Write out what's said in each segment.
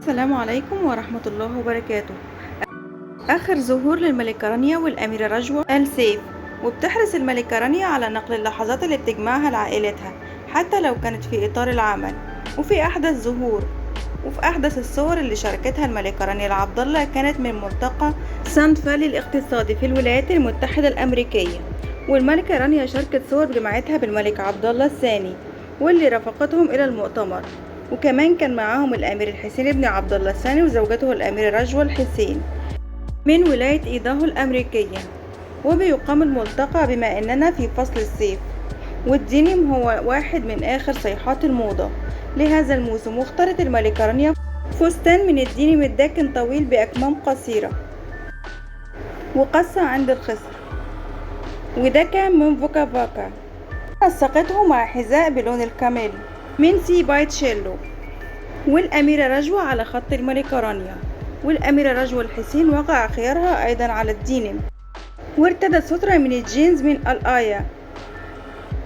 السلام عليكم ورحمة الله وبركاته. آخر ظهور للملكة رانيا والأميرة رجوة آل سيف، وبتحرص الملكة رانيا على نقل اللحظات اللي بتجمعها لعائلتها حتى لو كانت في إطار العمل. وفي أحدث الصور اللي شاركتها الملكة رانيا العبد الله كانت من ملتقى ساند فالي الاقتصادي في الولايات المتحدة الأمريكية. والملكة رانيا شاركت صور بجماعتها بالملك عبد الله الثاني واللي رافقتهم إلى المؤتمر، وكمان كان معاهم الأمير الحسين بن عبد الله الثاني وزوجته الأميرة رجوة الحسين من ولاية إيداهو الأمريكية. وبيقام الملتقى بما أننا في فصل الصيف، والدينيم هو واحد من آخر صيحات الموضة لهذا الموسم، واختارت الملكة رانيا فستان من الدينيم الداكن طويل بأكمام قصيرة وقصة عند الخصر، وده كان من فوكا فاكا. نسقته مع حذاء بلون الكاميل من سي بايتشيلو. والأميرة رجوة على خط الملكة رانيا، والأميرة رجوة الحسين وقع خيارها أيضا على الدينيم، وارتدت سترة من الجينز من الآيا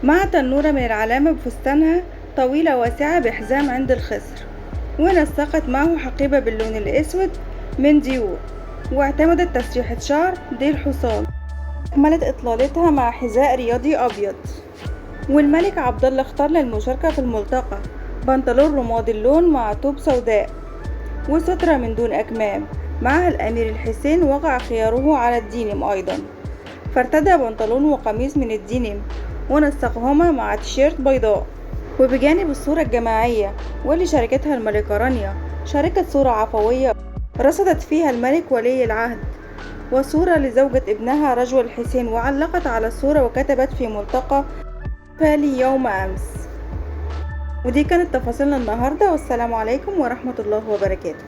مع تنورة من العلامة بفستانها طويلة واسعة بحزام عند الخصر، ونسقت معه حقيبة باللون الأسود من ديور، واعتمدت تسريحة شعر دي الحصان. أكملت إطلالتها مع حذاء رياضي أبيض. والملك عبد الله اختار للمشاركة في الملتقى بنطلون رمادي اللون مع توب سوداء وسترة من دون أكمام. مع الأمير الحسين وقع خياره على الدينيم أيضا، فارتدى بنطلون وقميص من الدينيم ونسقهما مع تيشيرت بيضاء. وبجانب الصورة الجماعية واللي شاركتها الملكة رانيا، شاركت صورة عفوية رصدت فيها الملك ولي العهد وصورة لزوجة ابنها رجوة الحسين، وعلقت على الصورة وكتبت في ملتقى فالي يوم أمس. ودي كانت تفاصيلنا النهاردة، والسلام عليكم ورحمة الله وبركاته.